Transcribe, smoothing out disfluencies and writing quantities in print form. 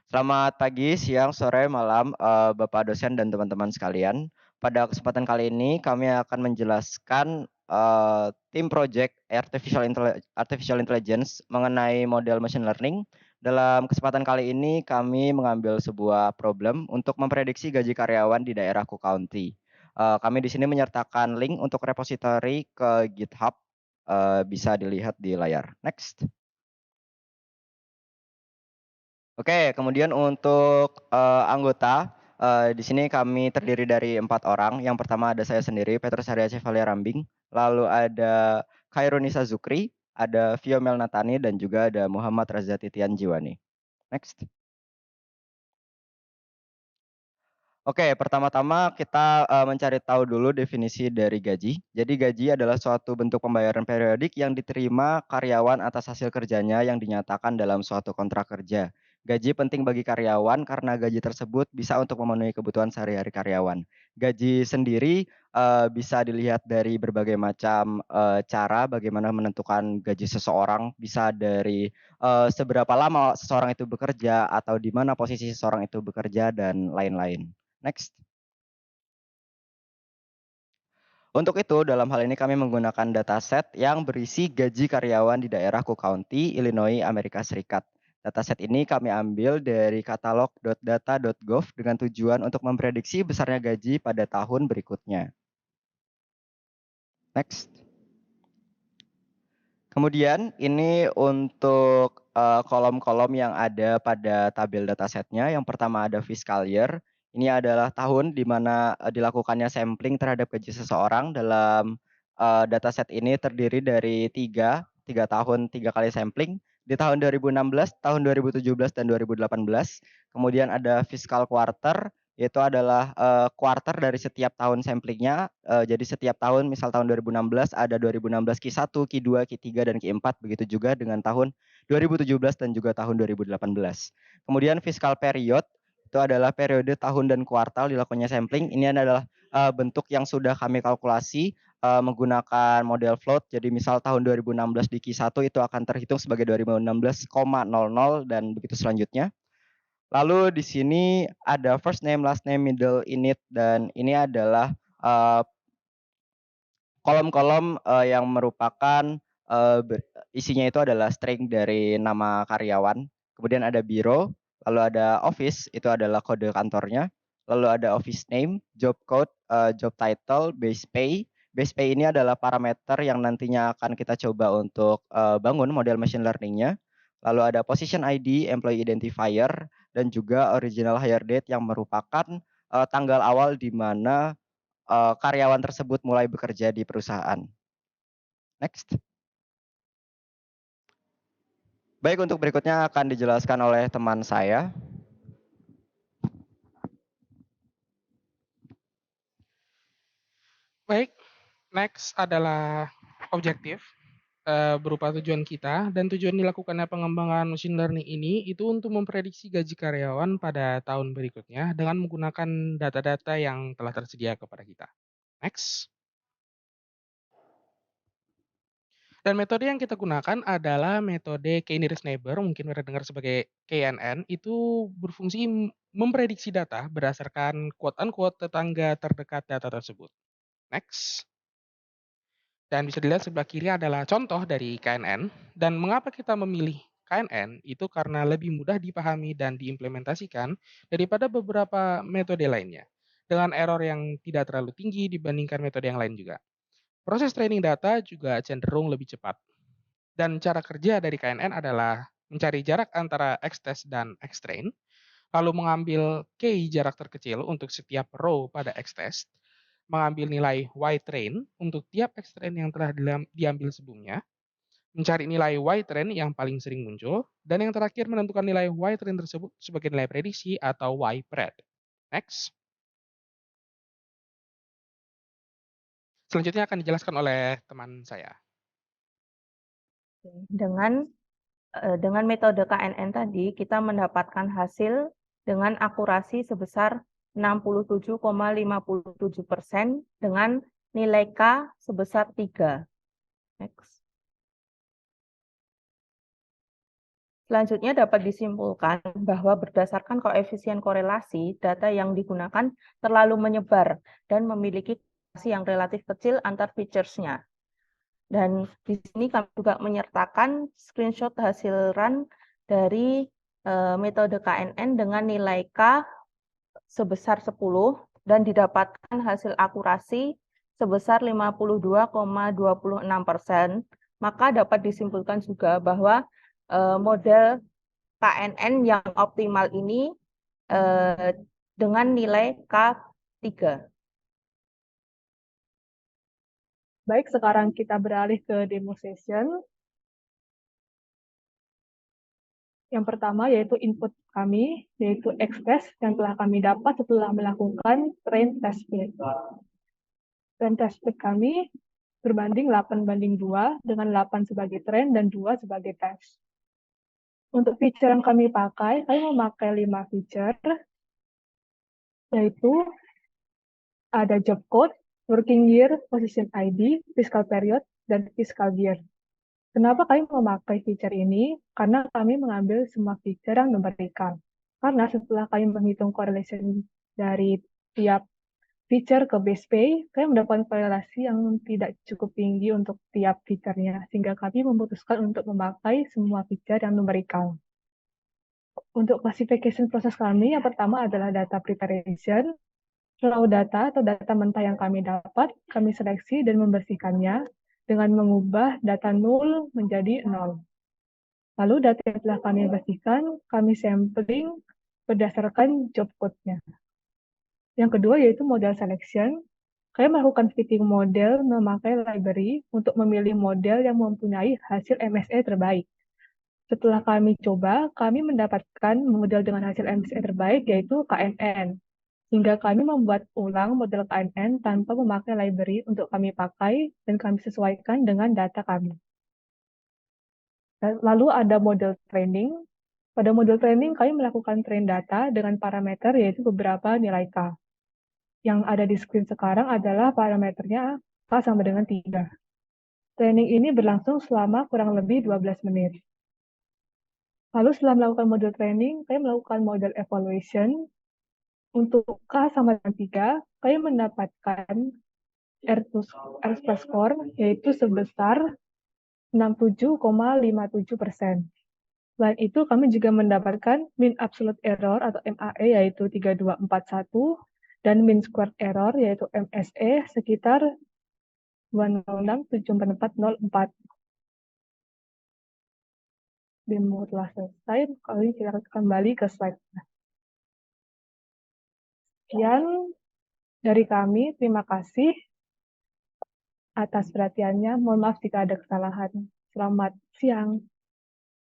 Selamat pagi, siang, sore, malam, Bapak dosen dan teman-teman sekalian. Pada kesempatan kali ini kami akan menjelaskan, tim project artificial intelligence mengenai model machine learning. Dalam kesempatan kali ini kami mengambil sebuah problem untuk memprediksi gaji karyawan di daerah Cook County. Kami di sini menyertakan link untuk repositori ke GitHub, bisa dilihat di layar. Next. Oke, kemudian untuk, anggota, di sini kami terdiri dari 4 orang. Yang pertama ada saya sendiri, Petrus Arya Cevalia Rambing, lalu ada Khairunisa Zukri, ada Vio Melnatani, dan juga ada Muhammad Raza Titian Jiwani. Next. Oke, pertama-tama kita, mencari tahu dulu definisi dari gaji. Jadi gaji adalah suatu bentuk pembayaran periodik yang diterima karyawan atas hasil kerjanya yang dinyatakan dalam suatu kontrak kerja. Gaji penting bagi karyawan karena gaji tersebut bisa untuk memenuhi kebutuhan sehari-hari karyawan. Gaji sendiri, bisa dilihat dari berbagai macam, cara bagaimana menentukan gaji seseorang, bisa dari, seberapa lama seseorang itu bekerja atau di mana posisi seseorang itu bekerja dan lain-lain. Next. Untuk itu, dalam hal ini kami menggunakan dataset yang berisi gaji karyawan di daerah Cook County, Illinois, Amerika Serikat. Dataset ini kami ambil dari katalog.data.gov dengan tujuan untuk memprediksi besarnya gaji pada tahun berikutnya. Next. Kemudian ini untuk, kolom-kolom yang ada pada tabel datasetnya. Yang pertama ada fiscal year, ini adalah tahun di mana, dilakukannya sampling terhadap gaji seseorang dalam, dataset ini terdiri dari tiga tahun, 3 kali sampling, di tahun 2016, tahun 2017, dan 2018. Kemudian ada fiscal quarter, yaitu adalah, kuarter dari setiap tahun samplingnya. Jadi setiap tahun misal tahun 2016 ada 2016 Q1, Q2, Q3, dan Q4, begitu juga dengan tahun 2017 dan juga tahun 2018. Kemudian fiscal period itu adalah periode tahun dan kuartal dilakukannya sampling. Ini adalah, bentuk yang sudah kami kalkulasi, menggunakan model float. Jadi misal tahun 2016 di Q1 itu akan terhitung sebagai 2016,00 dan begitu selanjutnya. Lalu di sini ada first name, last name, middle, init, dan ini adalah, kolom-kolom, yang merupakan, isinya itu adalah string dari nama karyawan, kemudian ada biro, lalu ada office, itu adalah kode kantornya, lalu ada office name, job code, job title, base pay. Base pay ini adalah parameter yang nantinya akan kita coba untuk, bangun model machine learning-nya. Lalu ada position ID, employee identifier, dan juga original hire date yang merupakan, tanggal awal di mana karyawan tersebut mulai bekerja di perusahaan. Next. Baik, untuk berikutnya akan dijelaskan oleh teman saya. Baik, next adalah objektif berupa tujuan kita dan tujuan dilakukannya pengembangan machine learning ini itu untuk memprediksi gaji karyawan pada tahun berikutnya dengan menggunakan data-data yang telah tersedia kepada kita. Next. Dan metode yang kita gunakan adalah metode k-nearest neighbor, mungkin pernah dengar sebagai KNN, itu berfungsi memprediksi data berdasarkan quote unquote tetangga terdekat data tersebut. Next. Dan bisa dilihat sebelah kiri adalah contoh dari KNN. Dan mengapa kita memilih KNN? Itu karena lebih mudah dipahami dan diimplementasikan daripada beberapa metode lainnya. Dengan error yang tidak terlalu tinggi dibandingkan metode yang lain juga. Proses training data juga cenderung lebih cepat. Dan cara kerja dari KNN adalah mencari jarak antara X-test dan X-train, lalu mengambil K jarak terkecil untuk setiap row pada X-test, mengambil nilai Y-train untuk tiap X-train yang telah diambil sebelumnya, mencari nilai Y-train yang paling sering muncul, dan yang terakhir menentukan nilai Y-train tersebut sebagai nilai prediksi atau Y-pred. Next. Selanjutnya akan dijelaskan oleh teman saya. Dengan metode KNN tadi, kita mendapatkan hasil dengan akurasi sebesar 67,57% dengan nilai K sebesar 3. Next. Selanjutnya dapat disimpulkan bahwa berdasarkan koefisien korelasi, data yang digunakan terlalu menyebar dan memiliki korelasi yang relatif kecil antar features-nya. Dan di sini kami juga menyertakan screenshot hasil run dari metode KNN dengan nilai K sebesar 10 dan didapatkan hasil akurasi sebesar 52,26%, maka dapat disimpulkan juga bahwa model KNN yang optimal ini dengan nilai K3. Baik, sekarang kita beralih ke demo session. Yang pertama yaitu input kami, yaitu X-test yang telah kami dapat setelah melakukan train test bed. Train test bed kami berbanding 8:2 dengan 8 sebagai train dan 2 sebagai test. Untuk feature yang kami pakai, kami memakai 5 feature, yaitu ada job code, working year, position ID, fiscal period, dan fiscal year. Kenapa kami memakai feature ini? Karena kami mengambil semua feature yang numerical. Karena setelah kami menghitung correlation dari tiap feature ke base pay, kami mendapatkan korelasi yang tidak cukup tinggi untuk tiap feature-nya, sehingga kami memutuskan untuk memakai semua feature yang numerical. Untuk classification proses kami, yang pertama adalah data preparation. Raw data atau data mentah yang kami dapat, kami seleksi dan membersihkannya dengan mengubah data null menjadi 0. Lalu data yang telah kami bersihkan, kami sampling berdasarkan job code-nya. Yang kedua yaitu model selection. Kami melakukan fitting model memakai library untuk memilih model yang mempunyai hasil MSE terbaik. Setelah kami coba, kami mendapatkan model dengan hasil MSE terbaik yaitu KNN. Hingga kami membuat ulang model KNN tanpa memakai library untuk kami pakai dan kami sesuaikan dengan data kami. Lalu ada model training. Pada model training, kami melakukan train data dengan parameter yaitu beberapa nilai K. Yang ada di screen sekarang adalah parameternya K sama dengan 3. Training ini berlangsung selama kurang lebih 12 menit. Lalu setelah melakukan model training, kami melakukan model evaluation. Untuk K sama dengan 3, kami mendapatkan R score yaitu sebesar 67,57%. Selain itu, kami juga mendapatkan mean absolute error atau MAE yaitu 3241 dan mean squared error yaitu MSE sekitar 206,7404. Demo telah selesai, kali kita kembali ke slide. Sekian dari kami, terima kasih atas perhatiannya. Mohon maaf jika ada kesalahan. Selamat siang.